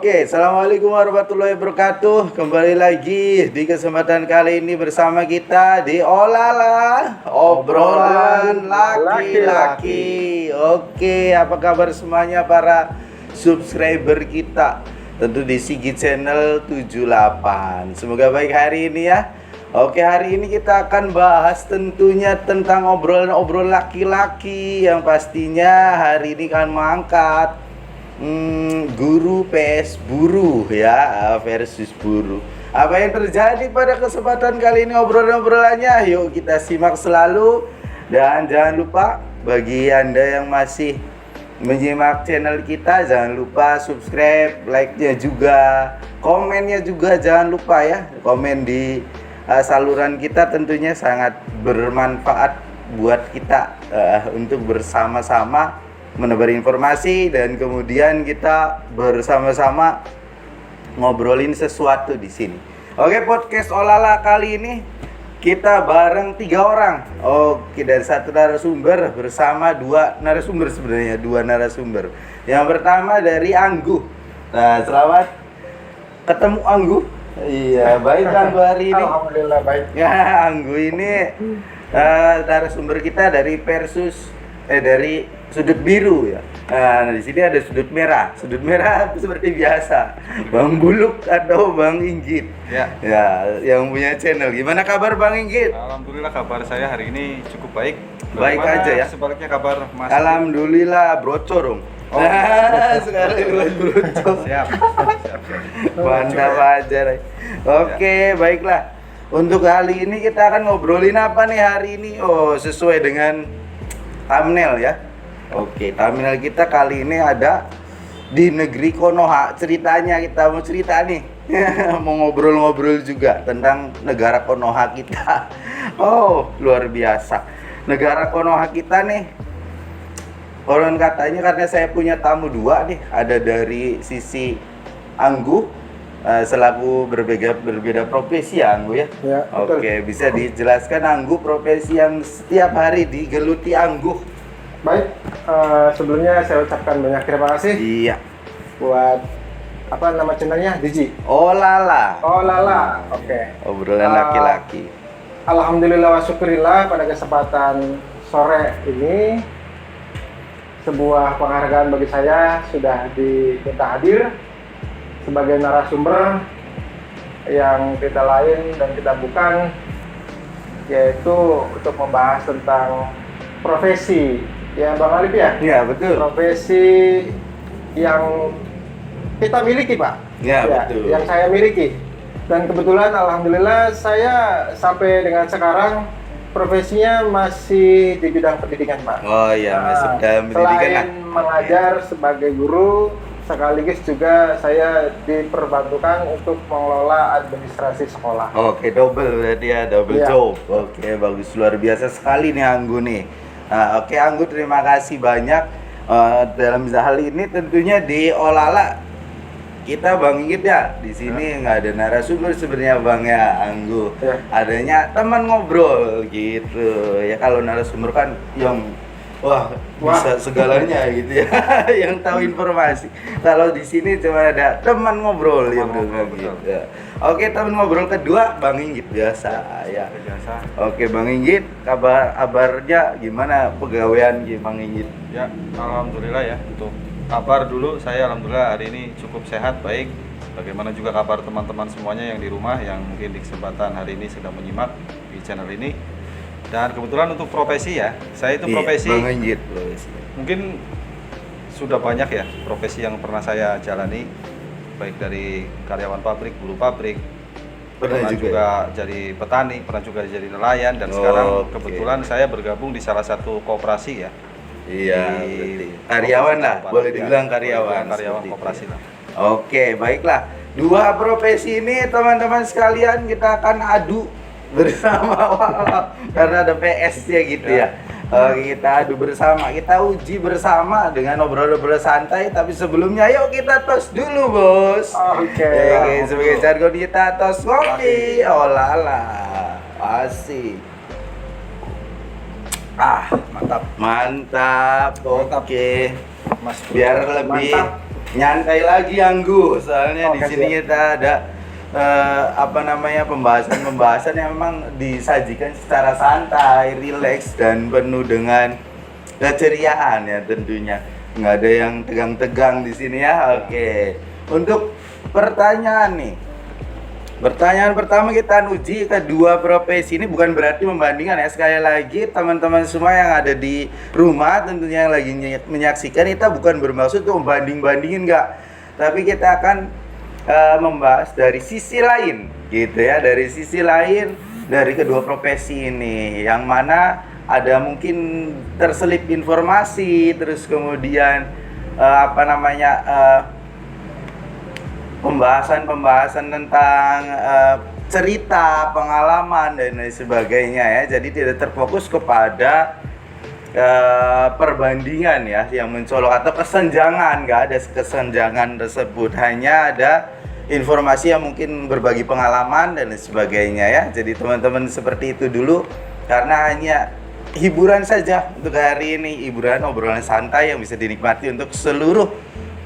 Oke, Assalamualaikum warahmatullahi wabarakatuh. Kembali lagi di kesempatan kali ini bersama kita di Olala Obrolan Laki-laki. Oke, apa kabar semuanya para subscriber kita? Tentu di Sigi Channel 78. Semoga baik hari ini ya. Oke, hari ini kita akan bahas tentunya tentang obrolan laki-laki yang pastinya hari ini akan mengangkat guru PS buruh ya versus buruh. Apa yang terjadi pada kesempatan kali ini obrolannya? Yuk kita simak selalu. Dan jangan lupa bagi Anda yang masih menyimak channel kita, jangan lupa subscribe, like-nya juga, komennya juga jangan lupa ya. Komen di saluran kita tentunya sangat bermanfaat buat kita untuk bersama-sama menebar informasi dan kemudian kita bersama-sama ngobrolin sesuatu di sini. Oke, podcast Olala kali ini kita bareng 3 orang. Oke, dan 1 narasumber bersama 2 narasumber sebenarnya, 2 narasumber. Yang pertama dari Angguh. Nah, selamat ketemu Angguh. Iya, baik Angguh hari ini. Alhamdulillah baik. Ya, Angguh ini narasumber kita dari dari sudut biru ya. Nah, di sini ada sudut merah. Sudut merah seperti biasa, Bang Buluk atau Bang Inggit. Ya. Ya, yang punya channel. Gimana kabar Bang Inggit? Alhamdulillah kabar saya hari ini cukup baik. Baik aja ya. Sebaliknya kabar Mas. Alhamdulillah brocorong. Oh. Sekali brocor. Siap. Mantap aja. Oke, baiklah. Untuk kali ini kita akan ngobrolin apa nih hari ini? Oh, sesuai dengan thumbnail ya. Oke, thumbnail kita kali ini ada di negeri Konoha. Ceritanya kita mau cerita nih. Mau ngobrol-ngobrol juga tentang negara Konoha kita. Oh, luar biasa. Negara Konoha kita nih. Konon katanya karena saya punya tamu 2 nih. Ada dari sisi Angguh selaku berbeda profesi ya Angguh ya. Ya, oke, bisa dijelaskan Angguh profesi yang setiap hari digeluti Angguh. Baik, sebelumnya saya ucapkan banyak terima kasih Iya. buat apa nama channelnya Diji. Olala. Oh lala. Oke. Obrolan laki-laki. Alhamdulillah wa syukurillah pada kesempatan sore ini sebuah penghargaan bagi saya sudah diminta hadir sebagai narasumber yang kita lain dan kita bukan, yaitu untuk membahas tentang profesi ya Bang Alif ya? Iya, betul. Profesi yang kita miliki Pak. Iya, betul. Yang saya miliki. Dan kebetulan alhamdulillah saya sampai dengan sekarang profesinya masih di bidang pendidikan Pak. Oh iya, masih dalam pendidikan lah. Selain mengajar sebagai guru, sekaligus juga saya diperbantukan untuk mengelola administrasi sekolah. Oke, double berarti ya, double Iya. job. Oke, bagus, luar biasa sekali nih Angguh nih. Nah, oke Angguh, terima kasih banyak. Dalam hal ini tentunya di Olala kita Bang Inggit ya. Di sini nggak ada narasumber sebenarnya Bang ya Angguh. Ya. Adanya teman ngobrol gitu. Ya kalau narasumber kan yang bisa segalanya gitu ya. Yang tahu informasi. Kalau di sini cuma ada teman ngobrol ya bro gitu. Oke, teman ngobrol kedua Bang Inggit biasa ya. Biasa. Oke Bang Inggit, kabarnya gimana pegawaian Bang Inggit? Ya, alhamdulillah ya. Untuk kabar dulu saya alhamdulillah hari ini cukup sehat, baik. Bagaimana juga kabar teman-teman semuanya yang di rumah yang mungkin di kesempatan hari ini sedang menyimak di channel ini. Dan kebetulan untuk profesi ya, saya itu profesi Bang Inggit profesi. mungkin sudah banyak ya profesi yang pernah saya jalani, baik dari karyawan pabrik, buruh pabrik, pernah juga jadi petani, pernah juga jadi nelayan, dan sekarang kebetulan saya bergabung di salah satu koperasi ya. Iya, karyawan lah, boleh dibilang karyawan. Karyawan seperti koperasi itu. lah. Oke, baiklah. 2 profesi ini teman-teman sekalian kita akan adu bersama karena ada PS ya gitu ya. Kita adu bersama, kita uji bersama dengan obrol-obrol santai. Tapi sebelumnya yuk kita tos dulu bos. Oke. Sebagai jargon kita tos kopi. Oh lala, asik. Mantap. Oke. Mas, Biar lebih mantap. Nyantai lagi Anggu, soalnya di Oke, sini siap. kita ada pembahasan-pembahasan yang memang disajikan secara santai, rileks dan penuh dengan keceriaan ya tentunya. Nggak ada yang tegang-tegang di sini ya. Oke. Untuk pertanyaan nih. Pertanyaan pertama kita uji kedua profesi ini bukan berarti membandingkan ya. Sekali lagi teman-teman semua yang ada di rumah tentunya yang lagi menyaksikan, kita bukan bermaksud untuk membanding-bandingin, enggak. Tapi kita akan membahas dari sisi lain gitu ya, dari sisi lain dari kedua profesi ini, yang mana ada mungkin terselip informasi, terus kemudian pembahasan-pembahasan tentang cerita, pengalaman dan lain sebagainya ya. Jadi tidak terfokus kepada perbandingan ya yang mencolok atau kesenjangan, nggak ada kesenjangan tersebut, hanya ada informasi yang mungkin berbagi pengalaman dan lain sebagainya ya. Jadi teman-teman seperti itu dulu, karena hanya hiburan saja untuk hari ini, hiburan obrolan santai yang bisa dinikmati untuk seluruh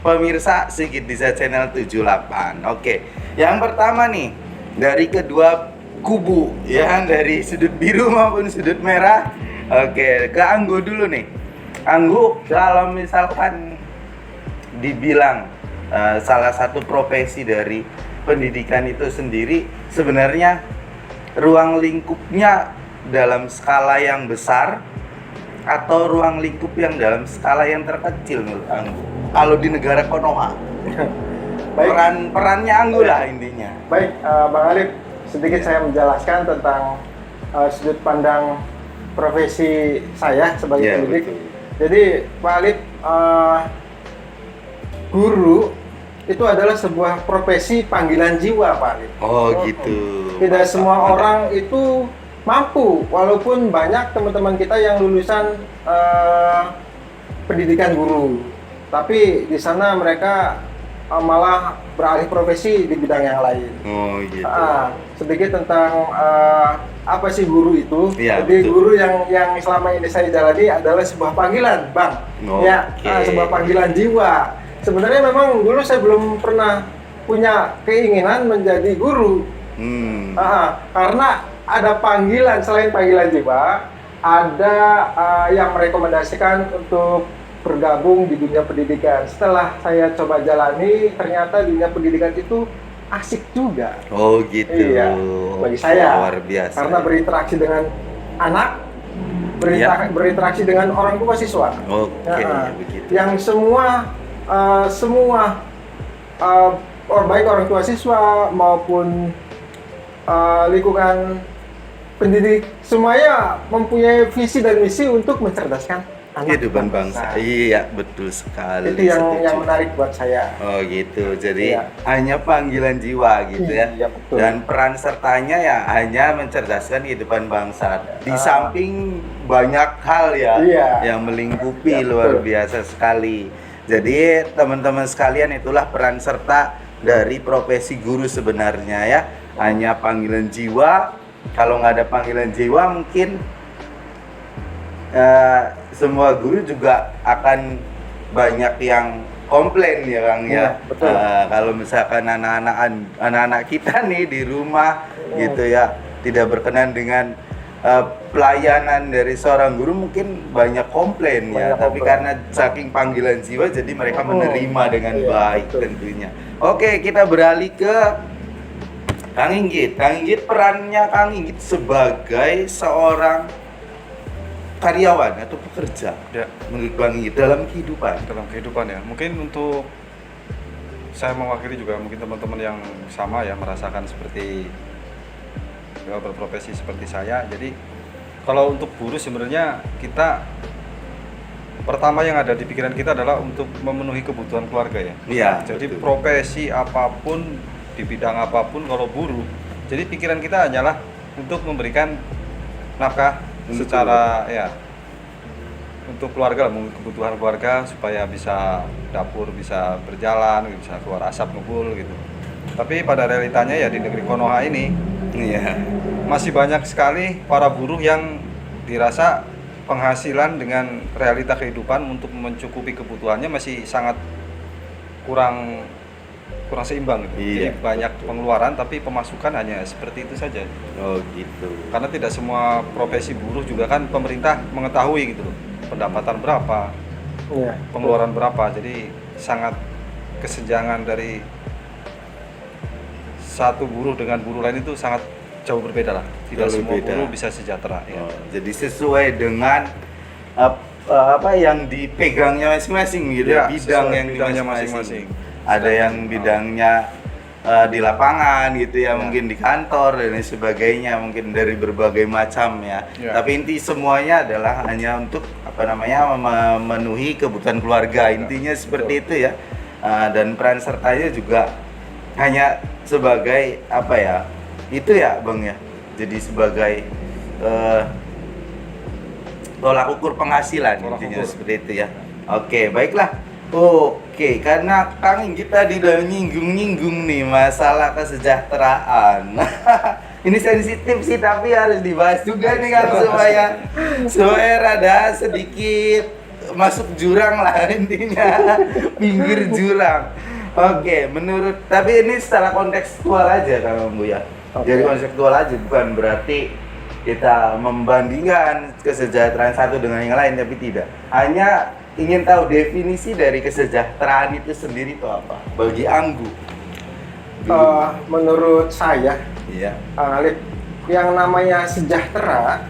pemirsa Sigit Bisa Channel 78. Oke, yang pertama nih dari kedua kubu ya, dari sudut biru maupun sudut merah. Oke, ke Anggu dulu nih. Anggu, kalau misalkan dibilang salah satu profesi dari pendidikan itu sendiri, sebenarnya ruang lingkupnya dalam skala yang besar atau ruang lingkup yang dalam skala yang terkecil menurut Anggu? Kalau di negara Konoha, Baik. perannya Anggu lah intinya. Baik, Bang Alif, sedikit saya menjelaskan tentang sudut pandang profesi saya sebagai Iya, pendidik. betul. Jadi, Pak Alif, guru itu adalah sebuah profesi panggilan jiwa, Pak Alif. Oh gitu. Tidak Mantap, semua mantap. orang itu mampu, walaupun banyak teman-teman kita yang lulusan pendidikan guru, tapi di sana mereka malah beralih profesi di bidang yang lain. Oh gitu. Sedikit tentang apa sih guru itu? Iya, Jadi betul. guru yang selama ini saya jalani adalah sebuah panggilan, Bang. Ya, Oke. sebuah panggilan jiwa. Sebenarnya memang dulu saya belum pernah punya keinginan menjadi guru. Karena ada panggilan, selain panggilan jiwa, ada yang merekomendasikan untuk bergabung di dunia pendidikan. Setelah saya coba jalani, ternyata dunia pendidikan itu asik juga. Oh gitu. Iya, bagi saya. Luar biasa. Karena berinteraksi dengan anak, Iya. berinteraksi dengan orang tua siswa. Oke, begitu. Yang semua baik orang tua siswa maupun lingkungan pendidik, semuanya mempunyai visi dan misi untuk mencerdaskan anak Kehidupan bangsa. Iya, betul sekali. Itu yang setuju. menarik buat saya. Oh gitu, jadi Iya. hanya panggilan jiwa gitu ya. Iya, betul. Dan peran sertanya ya hanya mencerdaskan kehidupan bangsa. Di samping banyak hal ya Iya. yang melingkupi, Iya, luar betul. biasa sekali. Jadi teman-teman sekalian, itulah peran serta dari profesi guru sebenarnya ya. Hanya panggilan jiwa. Kalau nggak ada panggilan jiwa mungkin semua guru juga akan banyak yang komplain ya Kang ya. Iya, betul. Kalau misalkan anak-anak kita nih di rumah gitu ya tidak berkenan dengan pelayanan dari seorang guru, mungkin banyak komplain ya. Banyak Tapi komplain. karena saking panggilan jiwa jadi mereka menerima dengan Iya, baik betul. tentunya. Oke, kita beralih ke Kang Inggit. Kang Inggit, perannya Kang Inggit sebagai seorang karyawan atau pekerja Ya, menurut Bang Inggit dalam kehidupan. dalam kehidupan ya. Mungkin untuk saya mewakili juga mungkin teman-teman yang sama ya, merasakan seperti ya, berprofesi seperti saya. Jadi kalau untuk guru sebenarnya kita pertama yang ada di pikiran kita adalah untuk memenuhi kebutuhan keluarga ya. Iya, Jadi betul. profesi apapun di bidang apapun kalau guru, jadi pikiran kita hanyalah untuk memberikan nafkah Untuk secara ya untuk keluarga lah, mungkin kebutuhan keluarga supaya bisa dapur bisa berjalan, bisa keluar asap ngebul gitu. Tapi pada realitanya ya di negeri Konoha ini Iya. masih banyak sekali para buruh yang dirasa penghasilan dengan realita kehidupan untuk mencukupi kebutuhannya masih sangat kurang kurang seimbang gitu. Iya. Jadi banyak pengeluaran tapi pemasukan hanya seperti itu saja. Oh gitu. Karena tidak semua profesi buruh juga kan pemerintah mengetahui gitu loh. Pendapatan berapa, Iya. pengeluaran berapa. Jadi sangat kesenjangan dari satu buruh dengan buruh lain itu sangat jauh berbeda lah. Tidak Jauh semua berbeda. buruh bisa sejahtera ya. Oh, jadi sesuai dengan apa yang dipegangnya masing-masing gitu, Ya, bidang sesuai yang bidangnya masing-masing. masing-masing. Ada yang bidangnya di lapangan gitu ya, Ya. mungkin di kantor dan lain sebagainya, mungkin dari berbagai macam ya. Ya. Tapi inti semuanya adalah hanya untuk apa namanya memenuhi kebutuhan keluarga. Intinya seperti itu ya. Dan peran sertanya juga hanya sebagai apa ya? Itu ya, Bang ya. Jadi sebagai tolak ukur penghasilan, Tolak intinya ukur. seperti itu ya. Oke, baiklah. Oke, karena Kang kita udah nyinggung-nyinggung nih masalah kesejahteraan. Ini sensitif sih, tapi harus dibahas juga nih kan supaya rada sedikit masuk jurang lah intinya, pinggir jurang. Oke, tapi ini secara kontekstual aja Kang Bu ya. Oke. Jadi kontekstual aja, bukan berarti kita membandingkan kesejahteraan satu dengan yang lain, tapi tidak. Hanya ingin tahu definisi dari kesejahteraan itu sendiri itu apa bagi Anggu. Menurut saya, Iya. Alif, yang namanya sejahtera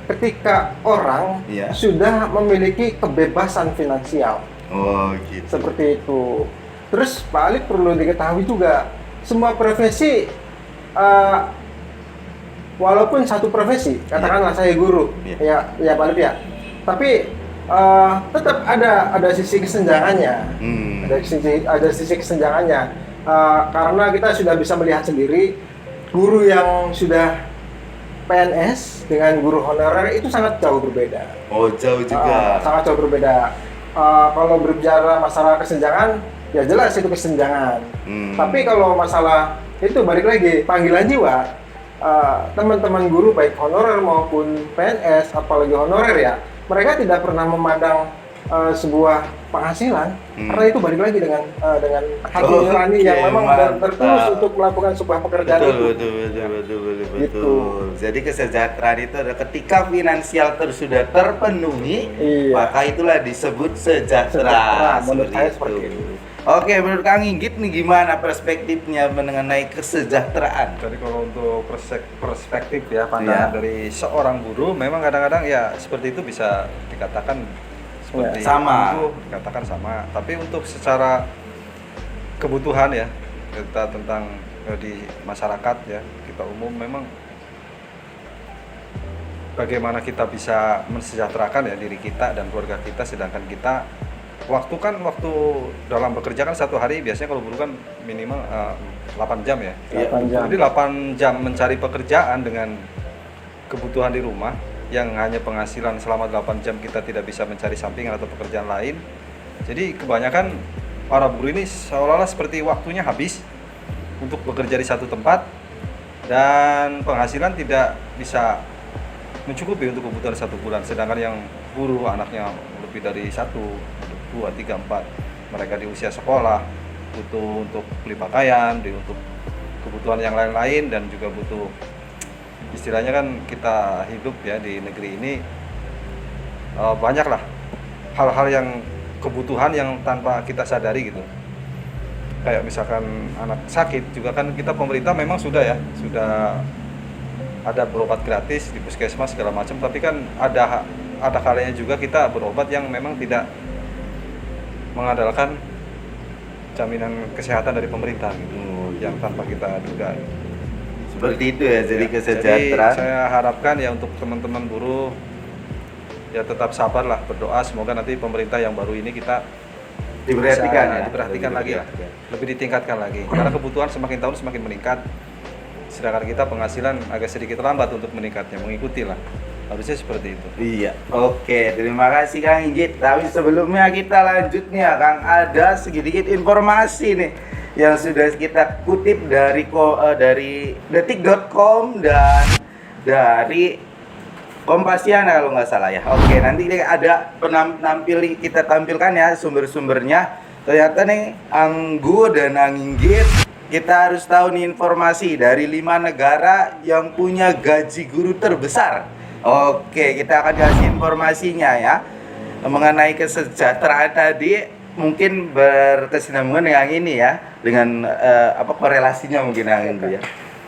ketika orang Iya. sudah memiliki kebebasan finansial. Oh gitu. Seperti itu. Terus Pak Alif perlu diketahui juga, semua profesi, walaupun satu profesi, katakanlah saya guru, Iya. ya Pak Alif ya, tapi tetap ada sisi kesenjangannya, Hmm. ada sisi kesenjangannya, karena kita sudah bisa melihat sendiri guru yang sudah PNS dengan guru honorer itu sangat jauh berbeda. Oh jauh juga. Sangat jauh berbeda. Kalau berbicara masalah kesenjangan, ya jelas itu kesenjangan. Hmm. Tapi kalau masalah itu balik lagi panggilan jiwa, teman-teman guru baik honorer maupun PNS, apalagi honorer ya, mereka tidak pernah memandang sebuah penghasilan, karena itu balik lagi dengan hati nurani yang memang mantap. tertulus untuk melakukan sebuah pekerjaan itu. Betul. Gitu. Jadi kesejahteraan itu adalah ketika finansial sudah terpenuhi, Iya. maka itulah disebut sejahtera. Sejahtera, menurut saya seperti itu. Oke, menurut Kang Inggit nih gimana perspektifnya mengenai kesejahteraan? Jadi kalau untuk perspektif ya pandangan dari seorang buruh, memang kadang-kadang ya seperti itu bisa dikatakan seperti sama. itu, dikatakan sama. Tapi untuk secara kebutuhan ya kita tentang di masyarakat ya kita umum memang bagaimana kita bisa mensejahterakan ya diri kita dan keluarga kita, sedangkan kita waktu dalam bekerja kan satu hari biasanya kalau buruh kan minimal 8 jam ya. 8 jam. Jadi 8 jam mencari pekerjaan dengan kebutuhan di rumah yang hanya penghasilan selama 8 jam kita tidak bisa mencari sampingan atau pekerjaan lain. Jadi kebanyakan para buruh ini seolah-olah seperti waktunya habis untuk bekerja di satu tempat dan penghasilan tidak bisa mencukupi untuk kebutuhan satu bulan. Sedangkan yang buruh anaknya lebih dari 1, 2, 3, 4, mereka di usia sekolah butuh untuk beli pakaian, untuk kebutuhan yang lain-lain, dan juga butuh istilahnya kan kita hidup ya di negeri ini banyaklah hal-hal yang kebutuhan yang tanpa kita sadari gitu. Kayak misalkan anak sakit juga kan kita pemerintah memang sudah ada berobat gratis di puskesmas segala macam, tapi kan ada kalanya juga kita berobat yang memang tidak mengandalkan jaminan kesehatan dari pemerintah gitu, yang tanpa kita duga. Seperti itu ya, jadi Ya, kesejahteraan. Jadi saya harapkan ya untuk teman-teman buruh ya tetap sabar lah, berdoa semoga nanti pemerintah yang baru ini kita Diperhatikan bisa ya. diperhatikan lagi, lebih ditingkatkan lagi, karena kebutuhan semakin tahun semakin meningkat, sedangkan kita penghasilan agak sedikit lambat untuk meningkatnya, mengikuti lah, harusnya seperti itu. Iya. Oke, terima kasih Kang Inggit. Tapi sebelumnya kita lanjut nih ya Kang, ada sedikit informasi nih yang sudah kita kutip dari detik.com dan dari Kompasiana kalau nggak salah ya. Oke, nanti ada kita tampilkan ya sumber-sumbernya. Ternyata nih Anggu dan Anginggit, kita harus tahu nih informasi dari 5 negara yang punya gaji guru terbesar. Oke, kita akan kasih informasinya ya. Mengenai kesejahteraan tadi mungkin berkesinambungan dengan ini ya, dengan apa korelasinya mungkin Anggu ya.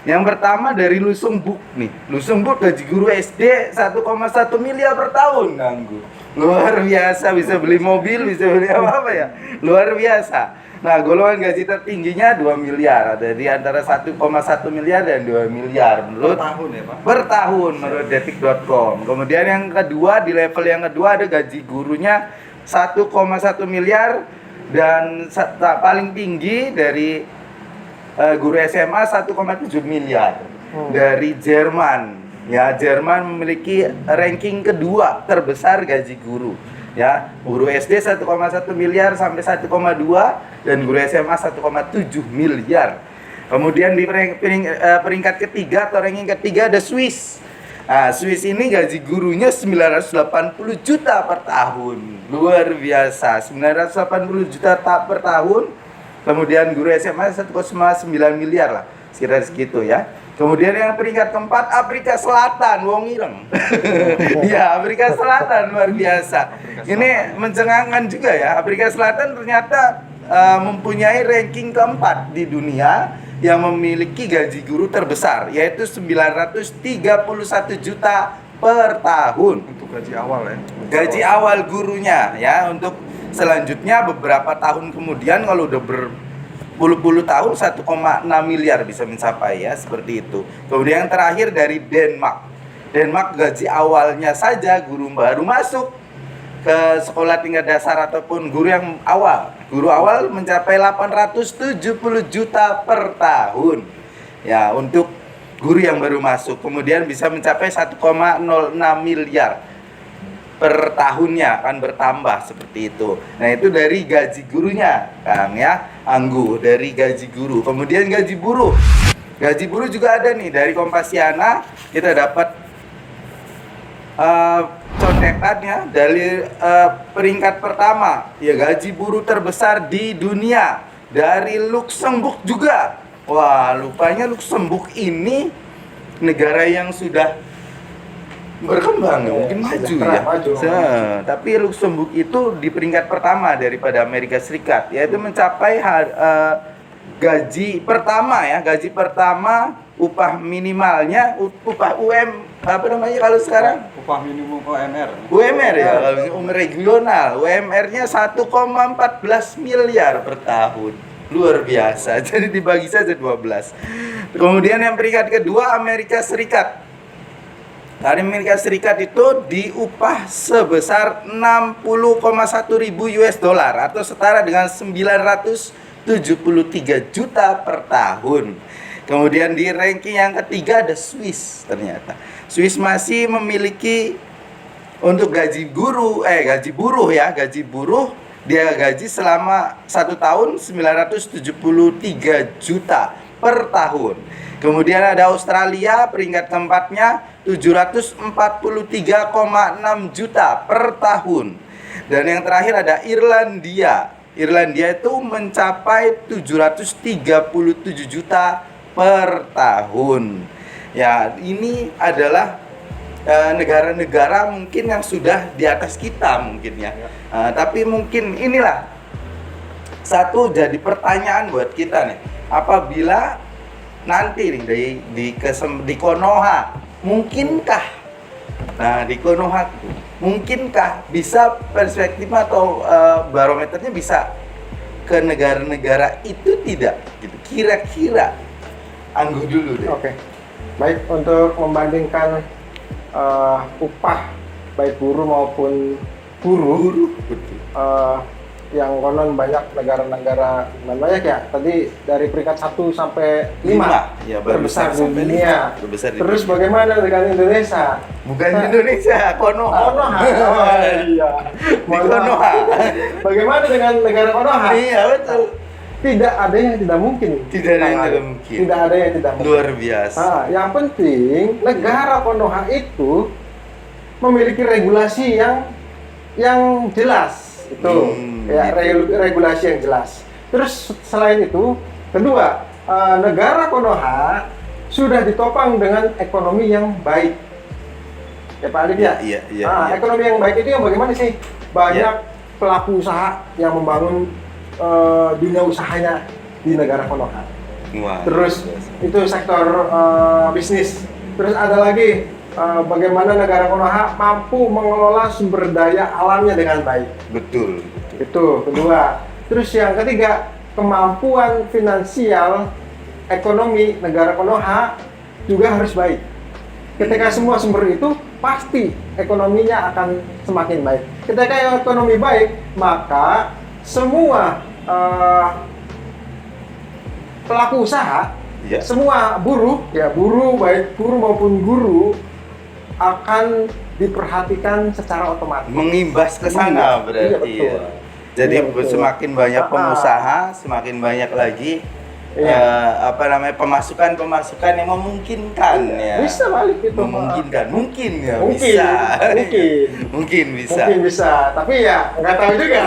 Yang pertama dari Luxembourg nih. Luxembourg gaji guru SD 1,1 miliar per tahun, Anggu. Luar biasa, bisa beli mobil, bisa beli apa ya. Luar biasa. Nah, golongan gaji tertingginya 2 miliar. Ada di antara 1,1 miliar dan 2 miliar menurut Per tahun ya, Pak? per tahun menurut detik.com. Kemudian yang kedua, di level yang kedua ada gaji gurunya 1,1 miliar dan paling tinggi dari guru SMA 1,7 miliar dari Jerman. Ya, Jerman memiliki ranking kedua terbesar gaji guru. Ya, guru SD 1,1 miliar sampai 1,2 dan guru SMA 1,7 miliar. Kemudian di peringkat ketiga atau ranking ketiga ada Swiss. Nah, Swiss ini gaji gurunya 980 juta per tahun. Luar biasa, 980 juta per tahun. Kemudian guru SMA 1,9 miliar lah, sekitar segitu ya. Kemudian yang peringkat keempat Afrika Selatan, wong ireng. Ya, Afrika Selatan luar biasa. Ini mencengangkan juga ya. Afrika Selatan ternyata mempunyai ranking keempat di dunia yang memiliki gaji guru terbesar, yaitu 931 juta per tahun. Untuk gaji awal ya. Gaji awal gurunya ya. Untuk selanjutnya beberapa tahun kemudian kalau udah berpuluh-puluh tahun 1,6 miliar bisa mencapai ya, seperti itu. Kemudian yang terakhir dari Denmark. Denmark gaji awalnya saja guru baru masuk ke sekolah tingkat dasar ataupun guru yang awal. Guru awal mencapai 870 juta per tahun. Ya, untuk guru yang baru masuk. Kemudian bisa mencapai 1,06 miliar per tahunnya, akan bertambah seperti itu. Nah, itu dari gaji gurunya, Kang ya, Anggu, dari gaji guru. Kemudian gaji buruh. Gaji buruh juga ada nih dari Kompasiana, kita dapat contekannya dari peringkat pertama, ya gaji buruh terbesar di dunia dari Luxembourg juga. Wah, lupanya Luxembourg ini negara yang sudah berkembang ya, mungkin maju ya. Tapi Luxembourg itu di peringkat pertama daripada Amerika Serikat, yaitu mencapai gaji pertama ya, gaji pertama upah minimalnya, upah apa namanya kalau sekarang? Upah minimum UMR. UMR ya, kalau regional, UMR-nya 1,14 miliar per tahun. Luar biasa. Jadi dibagi saja 12. Kemudian yang peringkat kedua Amerika Serikat. Dari Amerika Serikat itu diupah sebesar 60,1 ribu US dollar atau setara dengan 973 juta per tahun. Kemudian di ranking yang ketiga ada Swiss ternyata. Swiss masih memiliki untuk gaji buruh dia gaji selama 1 tahun 973 juta per tahun. Kemudian ada Australia peringkat keempatnya 743,6 juta per tahun. Dan yang terakhir ada Irlandia. Irlandia itu mencapai 737 juta per tahun. Ya, ini adalah negara-negara mungkin yang sudah di atas kita mungkin ya. Tapi mungkin inilah satu jadi pertanyaan buat kita nih. Apabila nanti nih di Konoha, mungkinkah? Nah, di Konoha mungkinkah bisa perspektif atau barometernya bisa ke negara-negara itu tidak? Gitu. Kira-kira Anggu dulu deh. Oke. Baik, untuk membandingkan upah baik buruh maupun buruh, yang konon banyak negara-negara namanya ya tadi dari peringkat 1 sampai 5 ya, terbesar di dunia. Terbesar di Terus dunia. bagaimana dengan Indonesia? Bukan Indonesia, Konoha. Konoha. Oh, iya. Di Konoha. Bagaimana dengan negara Konoha? Iya, betul. Tidak ada yang tidak mungkin. Tidak ada yang tidak mungkin. Tidak ada yang tidak mungkin. Luar biasa. Yang penting negara Konoha itu memiliki regulasi yang jelas, itu ya regulasi yang jelas. Terus selain itu, kedua, negara Konoha sudah ditopang dengan ekonomi yang baik. Ya Pak Alif ya? Iya. Ekonomi yang baik itu yang bagaimana sih? Banyak pelaku usaha yang membangun dunia usahanya di negara Konoha. Wah. Terus itu sektor bisnis. Terus ada lagi bagaimana negara Konoha mampu mengelola sumber daya alamnya dengan baik. Betul. Itu kedua. Terus yang ketiga, kemampuan finansial ekonomi negara Konoha juga harus baik. Ketika semua sumber itu, pasti ekonominya akan semakin baik. Ketika ekonomi baik, maka semua pelaku usaha, semua buruh, baik buruh maupun guru akan diperhatikan secara otomatis. Mengimbas ke sana berarti. Iya, betul. Ya. Jadi Iya, betul. semakin banyak pengusaha, semakin banyak lagi pemasukan yang memungkinkan ya. Bisa balik itu. Memungkinkan, mungkin ya Mungkin, bisa. mungkin bisa. Mungkin bisa, tapi ya nggak tahu juga.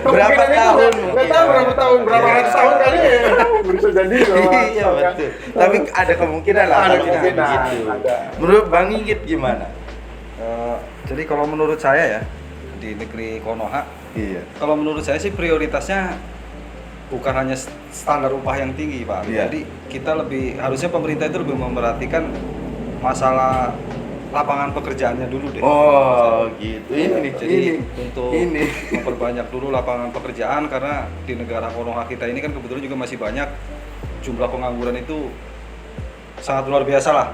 Berapa Kemungkinan itu tahun nggak tahu berapa tahun, berapa ratus tahun kali ya. Bisa jadi loh. Iya betul. Tapi ada kemungkinan lah. Ada kalau kemungkinan, begitu. ada. Menurut Bang Inggit gimana? Jadi kalau menurut saya ya di negeri Konoha, kalau menurut saya sih prioritasnya bukan hanya standar upah yang tinggi, Pak. Iya. Jadi kita harusnya pemerintah itu lebih memperhatikan masalah lapangan pekerjaannya dulu deh. Oh, gitu. Jadi untuk memperbanyak dulu lapangan pekerjaan, karena di negara Konoha kita ini kan kebetulan juga masih banyak jumlah pengangguran itu sangat luar biasa lah.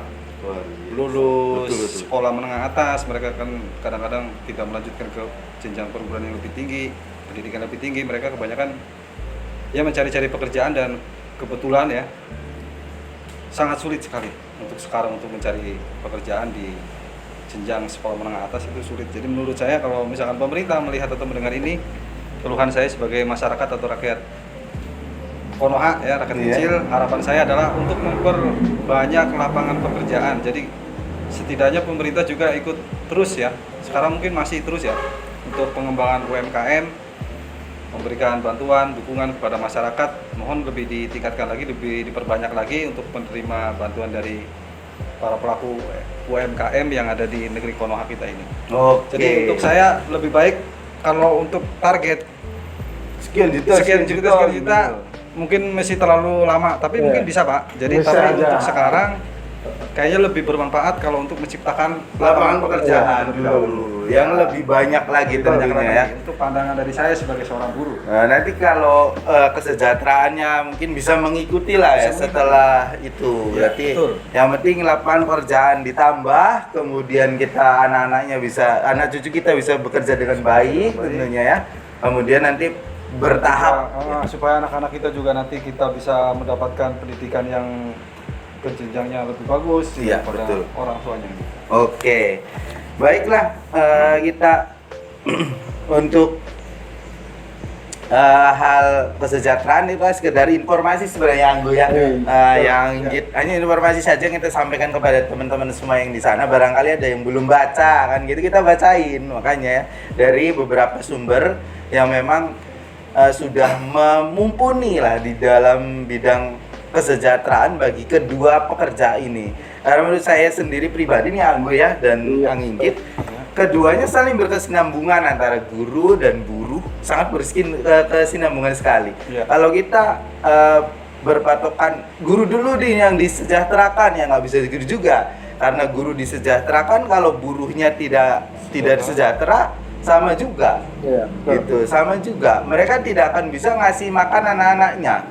Lulus Betul. sekolah menengah atas, mereka kan kadang-kadang tidak melanjutkan ke jenjang perguruan yang lebih tinggi, pendidikan lebih tinggi, mereka kebanyakan ya mencari-cari pekerjaan, dan kebetulan ya sangat sulit sekali untuk sekarang untuk mencari pekerjaan di jenjang sekolah menengah atas, itu sulit. Jadi menurut saya kalau misalkan pemerintah melihat atau mendengar ini, keluhan saya sebagai masyarakat atau rakyat Konoha ya, rakyat kecil, harapan saya adalah untuk memperbanyak lapangan pekerjaan. Jadi setidaknya pemerintah juga ikut terus ya, sekarang mungkin masih terus ya, untuk pengembangan UMKM, memberikan bantuan, dukungan kepada masyarakat. Mohon lebih ditingkatkan lagi, lebih diperbanyak lagi untuk menerima bantuan dari para pelaku UMKM yang ada di negeri Konoha kita ini. Oke. Jadi untuk saya lebih baik kalau untuk target sekian juta mungkin masih terlalu lama, tapi mungkin bisa Pak. Jadi Bisa tapi aja. untuk sekarang kayaknya lebih bermanfaat kalau untuk menciptakan lapangan pekerjaan dulu yang lebih banyak lagi tentunya ya. Itu pandangan dari saya sebagai seorang guru. Nah, nanti kalau kesejahteraannya mungkin bisa mengikuti lah ya setelah itu. Ya, Berarti betul. yang penting lapangan pekerjaan ditambah, kemudian kita anak cucu kita bisa bekerja dengan baik tentunya ya. Kemudian nanti bertahap supaya anak-anak kita juga nanti kita bisa mendapatkan pendidikan yang jenjangnya lebih bagus daripada betul. orang tuanya. Oke, baiklah kita untuk hal kesejahteraan itu sekedar informasi sebenarnya Anggo ya, hanya informasi saja yang kita sampaikan kepada teman-teman semua yang di sana. Barangkali ada yang belum baca kan gitu, kita bacain makanya ya, dari beberapa sumber yang memang sudah mumpuni lah di dalam bidang kesejahteraan bagi kedua pekerja ini. Karena menurut saya sendiri pribadi nih Anggo ya dan Kang Inggit, keduanya saling berkesinambungan antara guru dan buruh, sangat berkesinambungan sekali. Kalau kita berpatokan guru dulu nih yang disejahterakan, ya nggak bisa gitu juga. Karena guru disejahterakan, kalau buruhnya tidak sejahtera, sama juga, gitu, sama juga. Mereka tidak akan bisa ngasih makan anak-anaknya,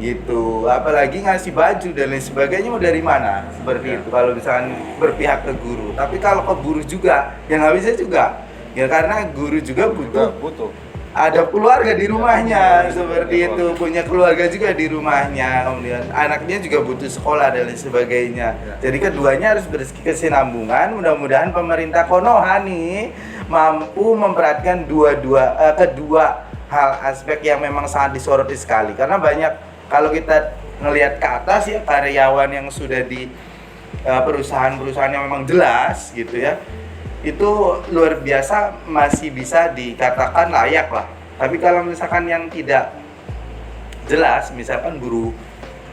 gitu. Apalagi ngasih baju dan lain sebagainya, mau dari mana? Seperti itu. Kalau misalkan berpihak ke guru, tapi kalau ke buruh juga, ya nggak bisa juga. Ya karena guru juga butuh. Ada keluarga di rumahnya, seperti itu. Punya keluarga juga di rumahnya. Kemudian anaknya juga butuh sekolah dan lain sebagainya. Jadi keduanya harus berkesinambungan. Mudah-mudahan pemerintah Konoha nih mampu memperhatikan kedua hal aspek yang memang sangat disoroti sekali. Karena banyak, kalau kita ngelihat ke atas ya, karyawan yang sudah di perusahaan-perusahaan yang memang jelas gitu ya, itu luar biasa, masih bisa dikatakan layak lah. Tapi kalau misalkan yang tidak jelas, misalkan buruh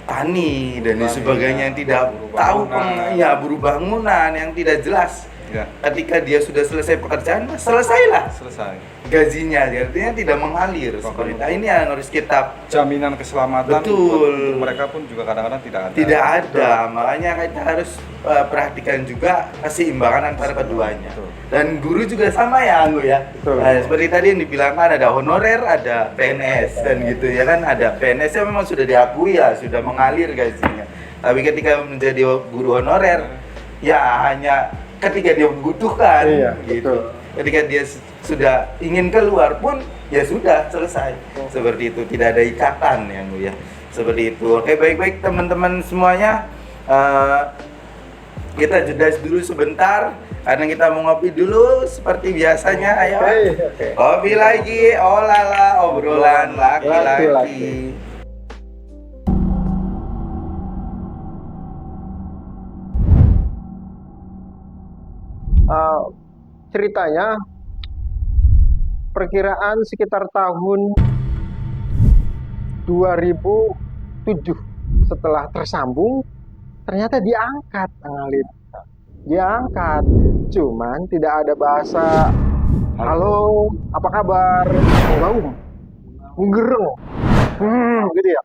tani dan Tani, sebagainya yang tidak buruh tahu bangunan. ya buruh bangunan yang tidak jelas, Ya, ketika dia sudah selesai pekerjaan, selesailah selesai. gajinya, artinya tidak mengalir seperti itu. Nah, ini yang harus kita Jaminan keselamatan Betul. untuk mereka pun juga kadang-kadang tidak ada. tidak ada, makanya kita harus perhatikan juga keseimbangan antara keduanya. Betul. Dan guru juga sama ya, Anggu ya. Betul. Nah, seperti tadi yang dibilangkan ada honorer, ada PNS dan gitu ya kan, ada PNS yang memang sudah diakui ya, sudah mengalir gajinya. Tapi ketika menjadi guru honorer, ya hanya ketika dia membutuhkan, Iya, gitu. betul. Ketika dia sudah ingin keluar pun, ya sudah selesai. Seperti itu, tidak ada ikatan ya, Bu ya. Seperti itu. Oke, baik-baik teman-teman semuanya. Kita jeda dulu sebentar karena kita mau ngopi dulu seperti biasanya. Ayo. Oke. Kopi lagi, olala, obrolan laki-laki. Laki-laki. Ceritanya perkiraan sekitar tahun 2007 setelah tersambung ternyata diangkat Alin. Diangkat, cuman tidak ada bahasa halo, apa kabar, gaum, nggereng, gitu ya.